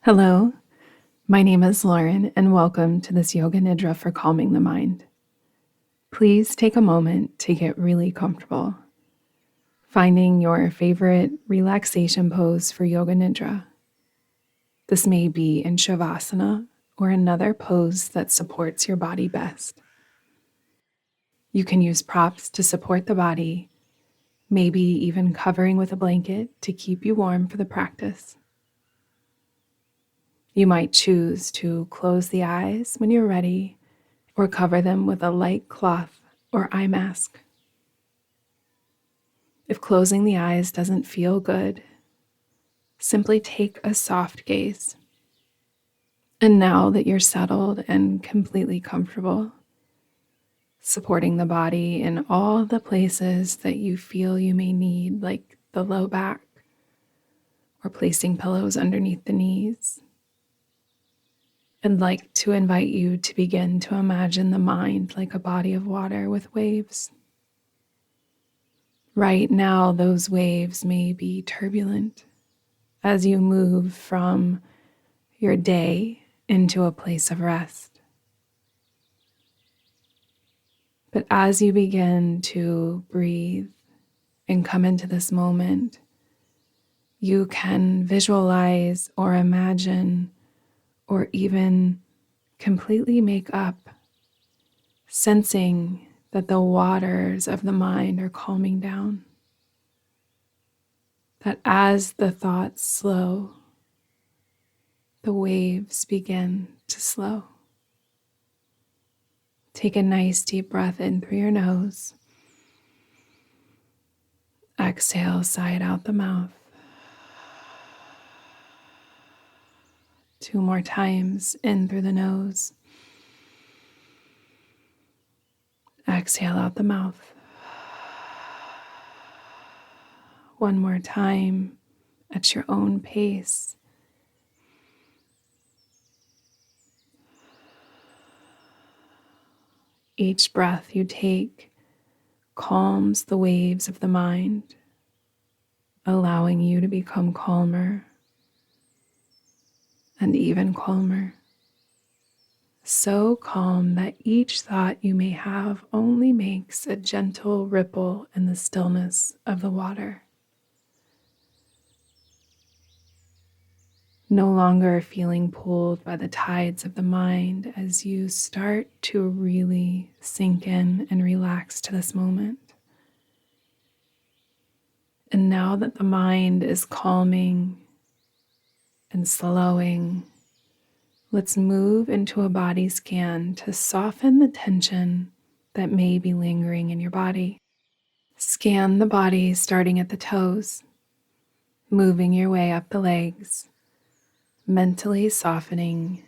Hello, my name is Lauren, and welcome to this Yoga Nidra for calming the mind. Please take a moment to get really comfortable, finding your favorite relaxation pose for Yoga Nidra. This may be in Shavasana or another pose that supports your body best. You can use props to support the body, maybe even covering with a blanket to keep you warm for the practice. You might choose to close the eyes when you're ready or cover them with a light cloth or eye mask. If closing the eyes doesn't feel good, simply take a soft gaze. And now that you're settled and completely comfortable, supporting the body in all the places that you feel you may need, like the low back, or placing pillows underneath the knees, I'd like to invite you to begin to imagine the mind like a body of water with waves. Right now, those waves may be turbulent as you move from your day into a place of rest. But as you begin to breathe and come into this moment, you can visualize or imagine or even completely make up, sensing that the waters of the mind are calming down. That as the thoughts slow, the waves begin to slow. Take a nice deep breath in through your nose. Exhale, sigh it out the mouth. 2 more times in through the nose. Exhale out the mouth. 1 more time at your own pace. Each breath you take calms the waves of the mind, allowing you to become calmer and even calmer. So calm that each thought you may have only makes a gentle ripple in the stillness of the water. No longer feeling pulled by the tides of the mind as you start to really sink in and relax to this moment. And now that the mind is calming and slowing, let's move into a body scan to soften the tension that may be lingering in your body. Scan the body starting at the toes, moving your way up the legs, mentally softening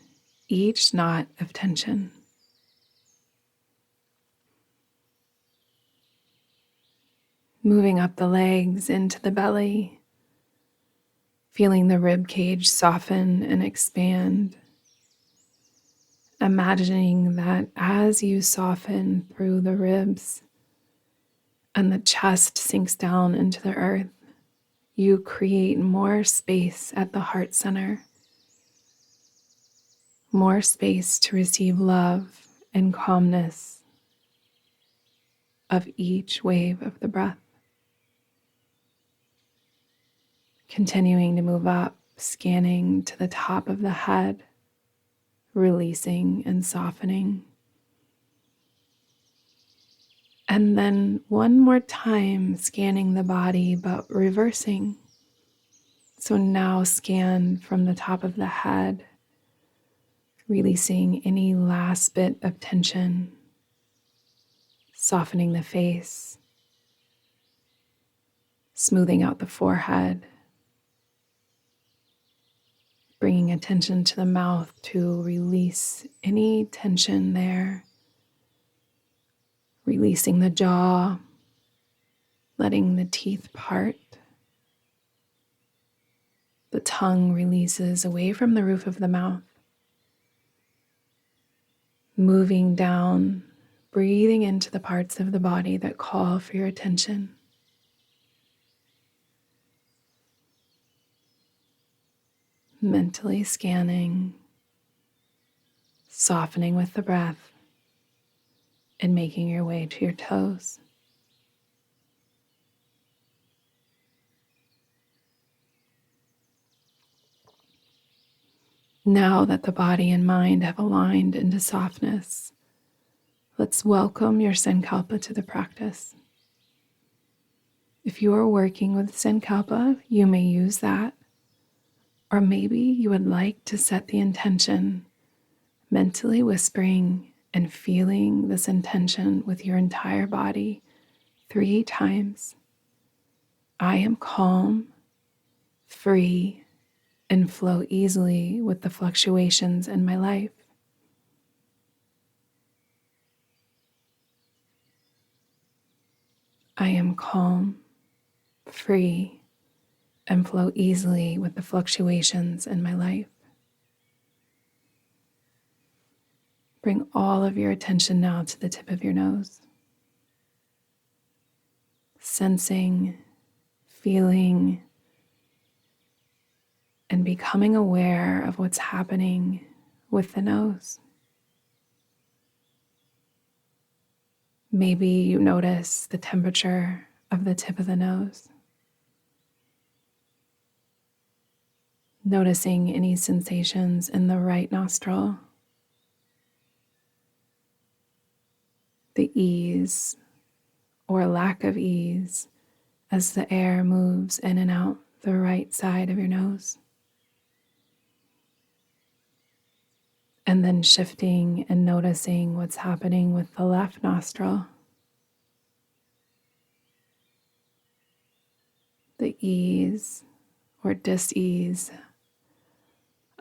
each knot of tension. Moving up the legs into the belly, feeling the rib cage soften and expand. Imagining that as you soften through the ribs and the chest sinks down into the earth, you create more space at the heart center, more space to receive love and calmness of each wave of the breath. Continuing to move up, scanning to the top of the head, releasing and softening. And then one more time, scanning the body, but reversing. So now scan from the top of the head, releasing any last bit of tension, softening the face, smoothing out the forehead, bringing attention to the mouth to release any tension there, releasing the jaw, letting the teeth part. The tongue releases away from the roof of the mouth. Moving down, breathing into the parts of the body that call for your attention. mentally scanning, softening with the breath, and making your way to your toes. Now that the body and mind have aligned into softness, let's welcome your Sankalpa to the practice. If you are working with Sankalpa, you may use that. Or maybe you would like to set the intention, mentally whispering and feeling this intention with your entire body 3 times. I am calm, free, and flow easily with the fluctuations in my life. I am calm, free, and flow easily with the fluctuations in my life. Bring all of your attention now to the tip of your nose. Sensing, feeling, and becoming aware of what's happening with the nose. Maybe you notice the temperature of the tip of the nose. Noticing any sensations in the right nostril. The ease or lack of ease as the air moves in and out the right side of your nose. And then shifting and noticing what's happening with the left nostril. The ease or dis-ease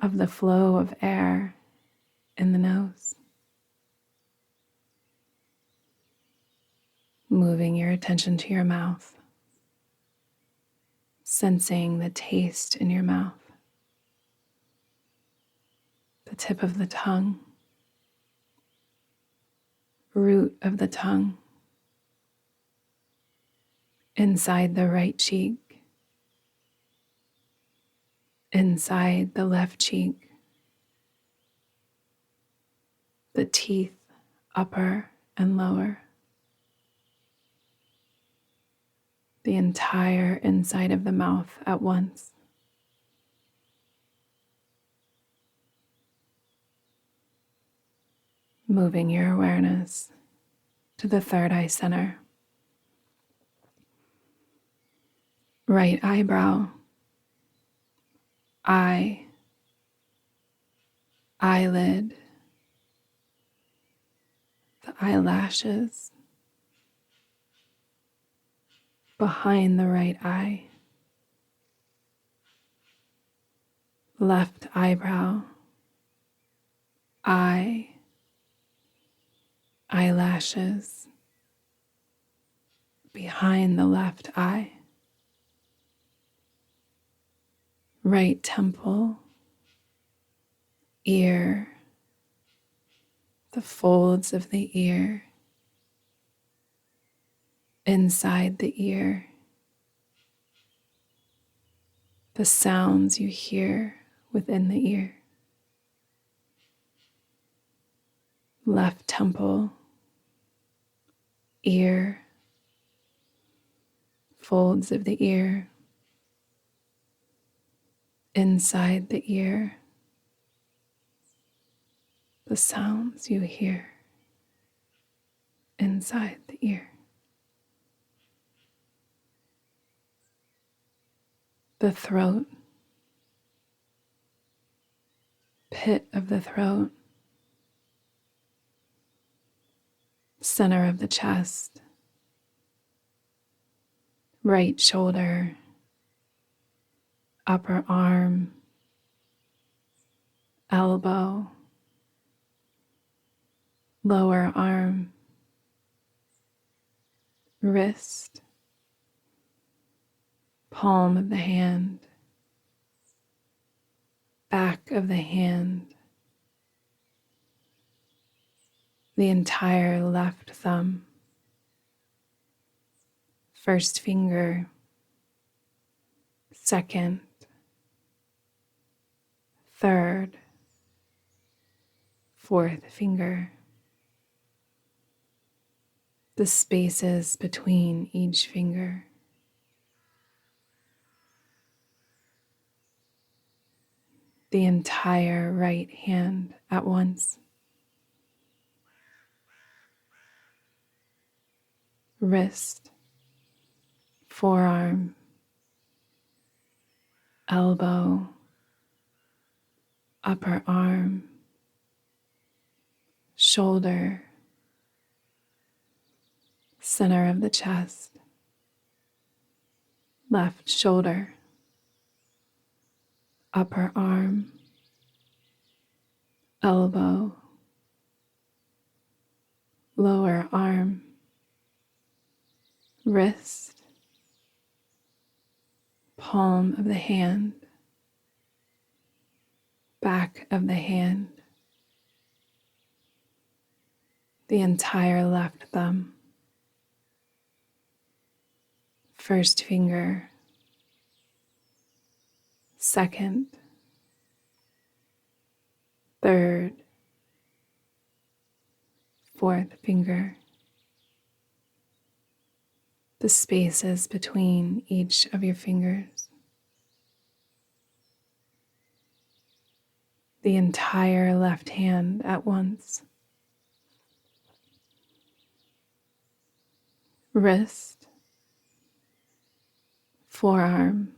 of the flow of air in the nose. Moving your attention to your mouth. Sensing the taste in your mouth. The tip of the tongue. Root of the tongue. Inside the right cheek. Inside the left cheek. The teeth, upper and lower. The entire inside of the mouth at once. Moving your awareness to the third eye center. Right eyebrow, eye, eyelid, the eyelashes, behind the right eye, left eyebrow, eye, eyelashes, behind the left eye, right temple, ear, the folds of the ear, inside the ear, the sounds you hear within the ear, left temple, ear, folds of the ear, inside the ear, the sounds you hear inside the ear. The throat, pit of the throat, center of the chest, right shoulder, upper arm, elbow, lower arm, wrist, palm of the hand, back of the hand, the entire left thumb, first finger, second, third, fourth finger, the spaces between each finger, the entire right hand at once, wrist, forearm, elbow, upper arm, shoulder, center of the chest, left shoulder, upper arm, elbow, lower arm, wrist, palm of the hand, back of the hand, the entire left thumb, first finger, second, third, fourth finger, the spaces between each of your fingers, the entire left hand at once, wrist, forearm,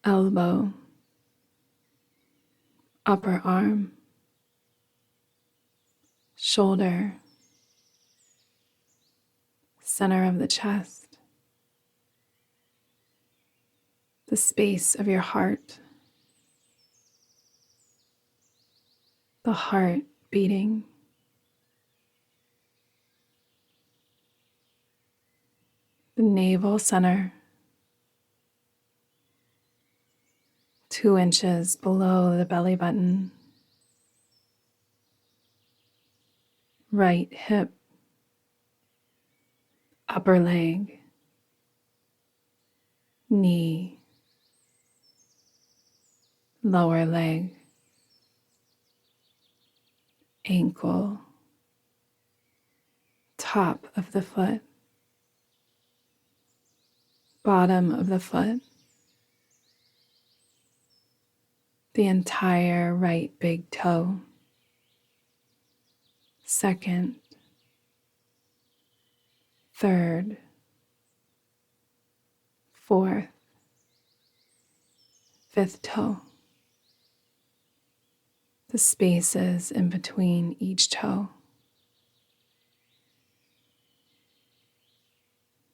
elbow, upper arm, shoulder, center of the chest, the space of your heart, the heart beating, the navel center, 2 inches below the belly button, right hip, upper leg, knee, lower leg, ankle, top of the foot, bottom of the foot, the entire right big toe, second, third, fourth, fifth toe, the spaces in between each toe,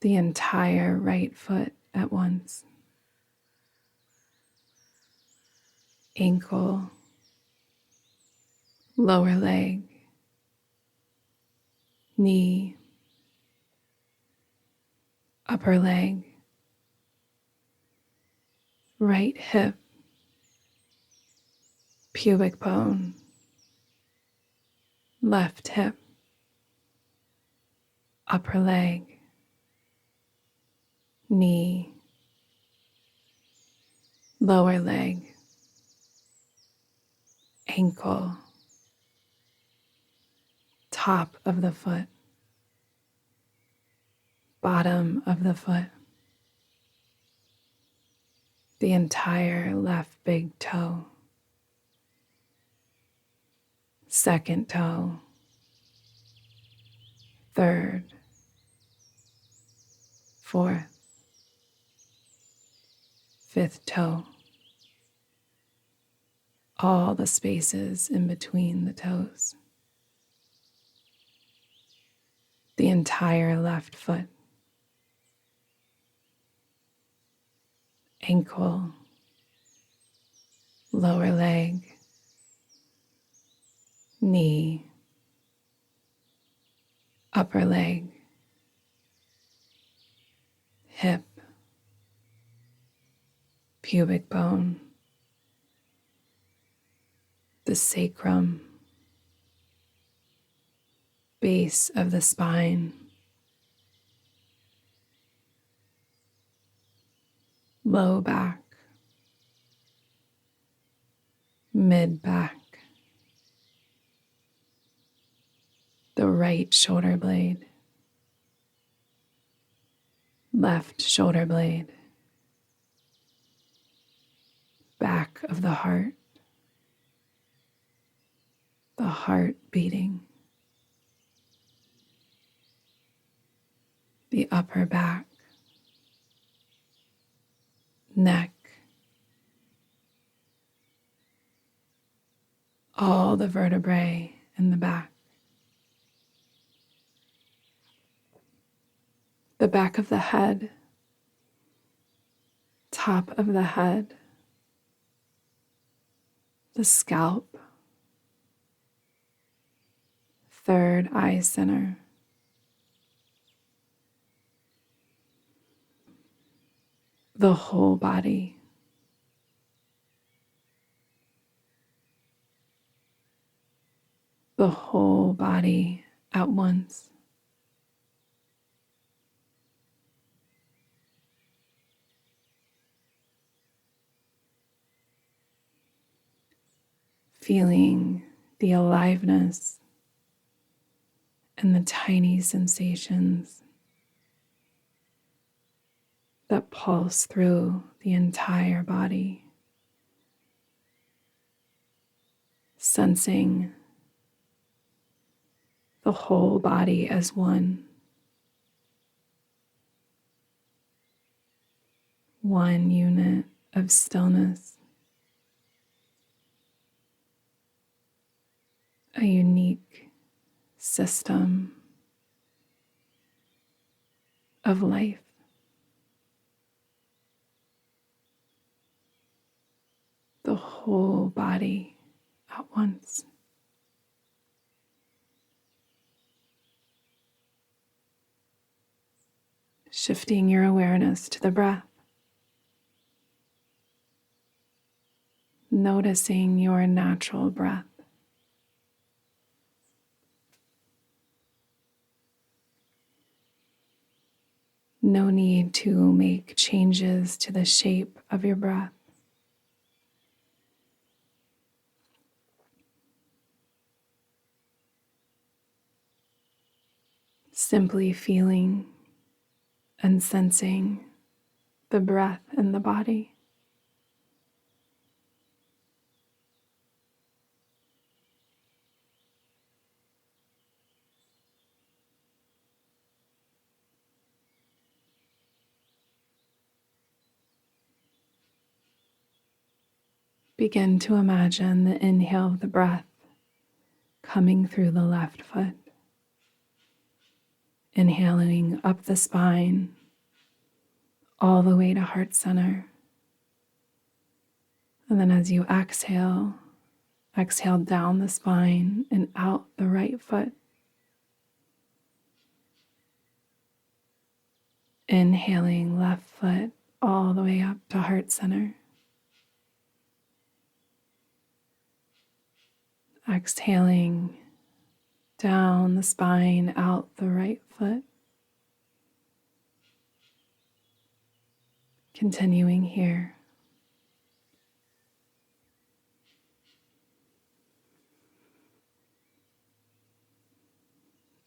the entire right foot at once, ankle, lower leg, knee, upper leg, right hip, pubic bone, left hip, upper leg, knee, lower leg, ankle, top of the foot, bottom of the foot, the entire left big toe, second toe, third, fourth, fifth toe, all the spaces in between the toes, the entire left foot, ankle, lower leg, knee, upper leg, hip, pubic bone, the sacrum, base of the spine, low back, mid back, the right shoulder blade, left shoulder blade, back of the heart beating, the upper back, neck, all the vertebrae in the back of the head, top of the head, the scalp, third eye center, the whole body, the whole body at once. Feeling the aliveness and the tiny sensations that pulse through the entire body, sensing the whole body as one unit of stillness, a unique system of life. The whole body at once. Shifting your awareness to the breath. Noticing your natural breath. No need to make changes to the shape of your breath. Simply feeling and sensing the breath in the body. Begin to imagine the inhale of the breath coming through the left foot. Inhaling up the spine, all the way to heart center. And then as you exhale, exhale down the spine and out the right foot. Inhaling left foot all the way up to heart center. Exhaling down the spine, out the right foot. Continuing here.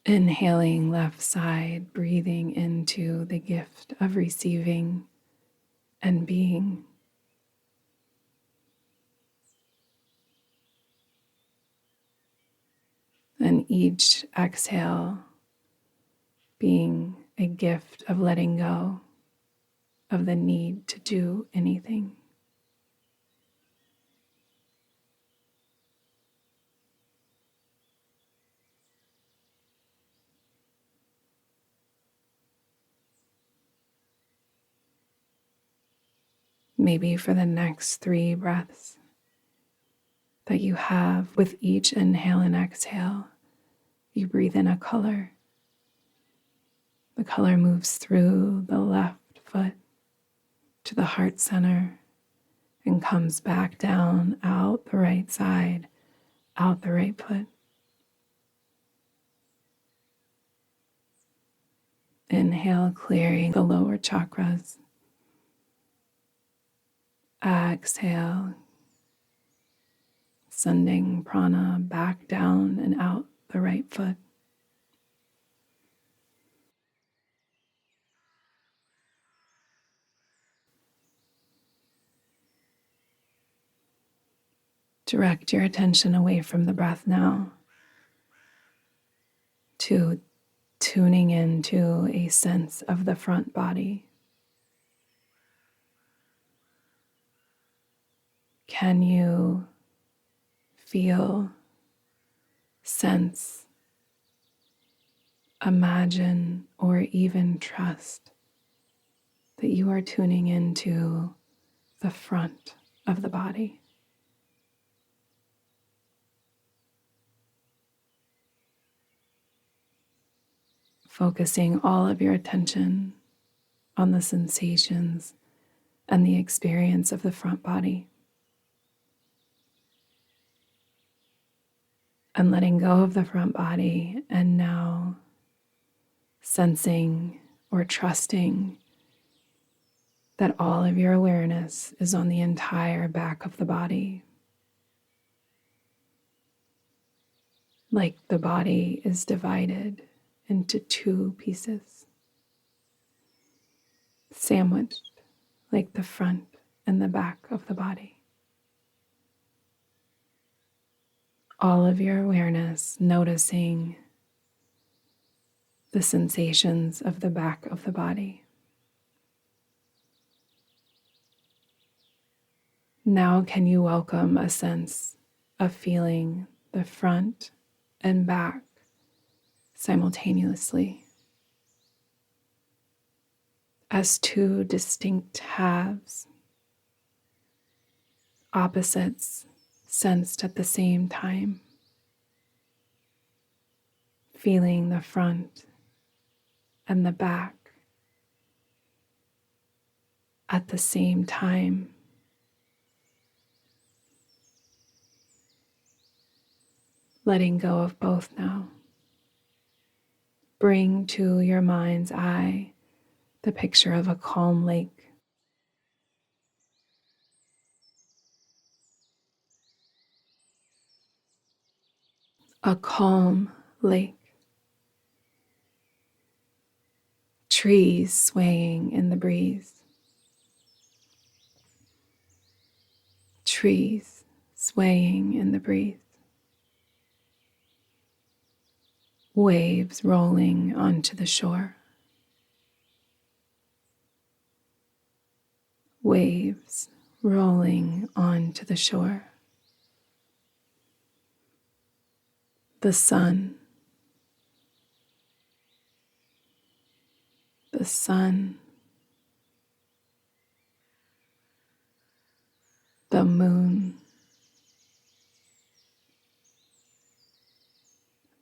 Inhaling left side, breathing into the gift of receiving and being. And each exhale being a gift of letting go of the need to do anything. Maybe for the next 3 breaths that you have with each inhale and exhale, you breathe in a color. The color moves through the left foot to the heart center and comes back down, out the right side, out the right foot. Inhale, clearing the lower chakras. Exhale, sending prana back down and out the right foot. Direct your attention away from the breath now to tuning into a sense of the front body. Can you feel, sense, imagine, or even trust that you are tuning into the front of the body? Focusing all of your attention on the sensations and the experience of the front body. And letting go of the front body, and now sensing or trusting that all of your awareness is on the entire back of the body. Like the body is divided into two pieces, sandwiched like the front and the back of the body. All of your awareness noticing the sensations of the back of the body. Now can you welcome a sense of feeling the front and back simultaneously as two distinct halves, opposites sensed at the same time, feeling the front and the back at the same time. Letting go of both now. Bring to your mind's eye the picture of a calm lake. A calm lake. Trees swaying in the breeze. Trees swaying in the breeze. Waves rolling onto the shore. Waves rolling onto the shore. The sun. The sun. The moon.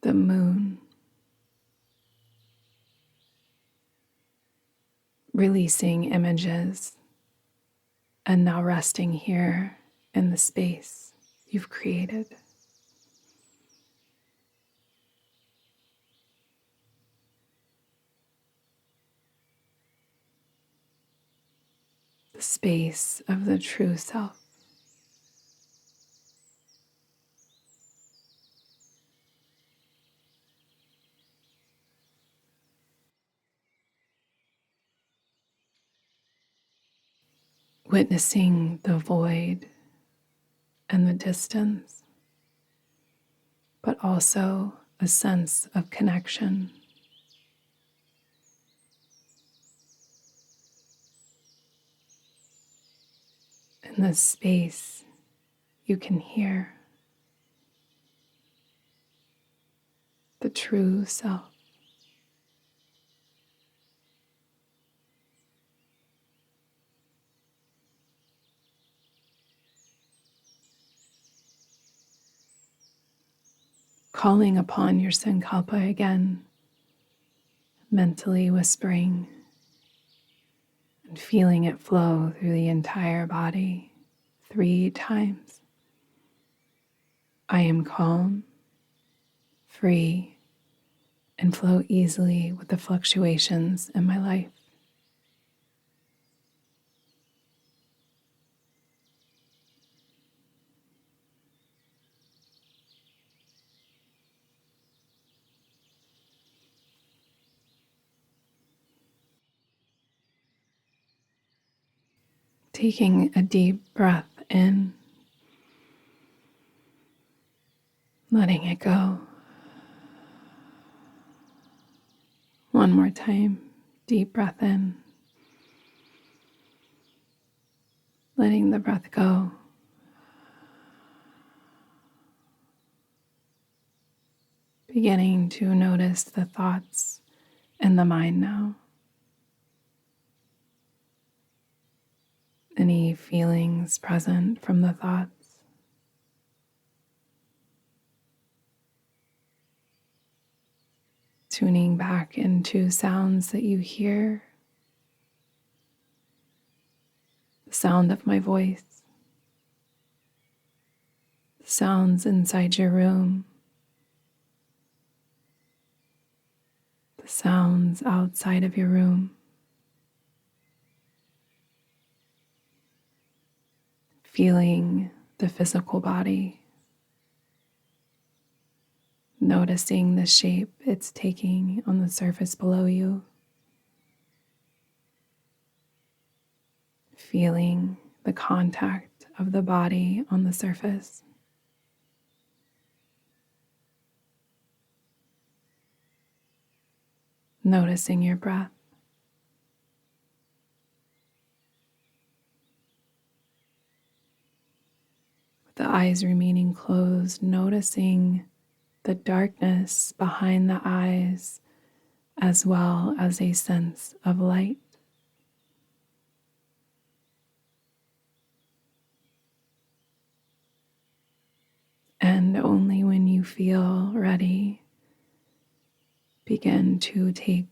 The moon. Releasing images and now resting here in the space you've created. The space of the true self. Witnessing the void and the distance, but also a sense of connection. In this space, you can hear the true self. Calling upon your Sankalpa again, mentally whispering and feeling it flow through the entire body 3 times. I am calm, free, and flow easily with the fluctuations in my life. Taking a deep breath in, letting it go. One more time, deep breath in, letting the breath go. Beginning to notice the thoughts in the mind now. Any feelings present from the thoughts. Tuning back into sounds that you hear. The sound of my voice. The sounds inside your room. The sounds outside of your room. Feeling the physical body. Noticing the shape it's taking on the surface below you. Feeling the contact of the body on the surface. Noticing your breath. With the eyes remaining closed, noticing the darkness behind the eyes, as well as a sense of light. And only when you feel ready, begin to take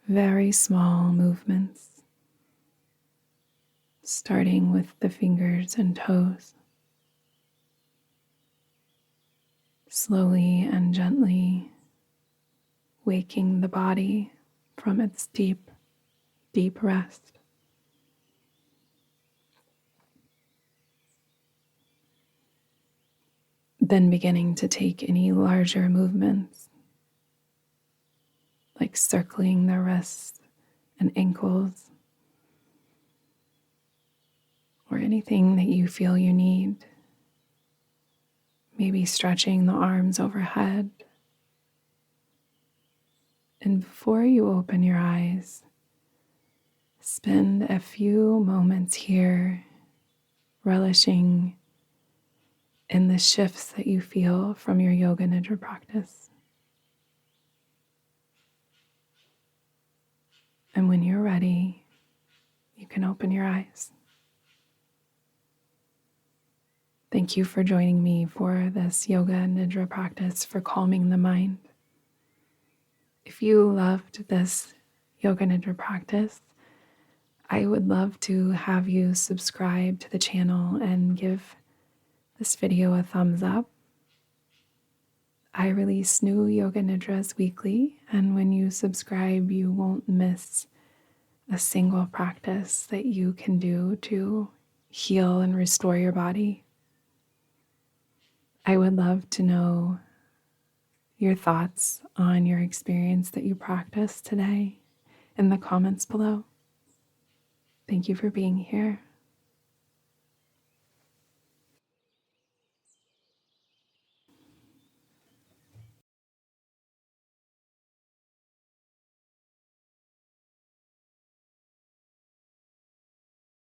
very small movements, starting with the fingers and toes. Slowly and gently waking the body from its deep, deep rest. Then beginning to take any larger movements, like circling the wrists and ankles, or anything that you feel you need. Maybe stretching the arms overhead. And before you open your eyes, spend a few moments here relishing in the shifts that you feel from your Yoga Nidra practice. And when you're ready, you can open your eyes. Thank you for joining me for this Yoga Nidra practice for calming the mind. If you loved this Yoga Nidra practice, I would love to have you subscribe to the channel and give this video a thumbs up. I release new Yoga Nidras weekly, and when you subscribe, you won't miss a single practice that you can do to heal and restore your body. I would love to know your thoughts on your experience that you practiced today in the comments below. Thank you for being here.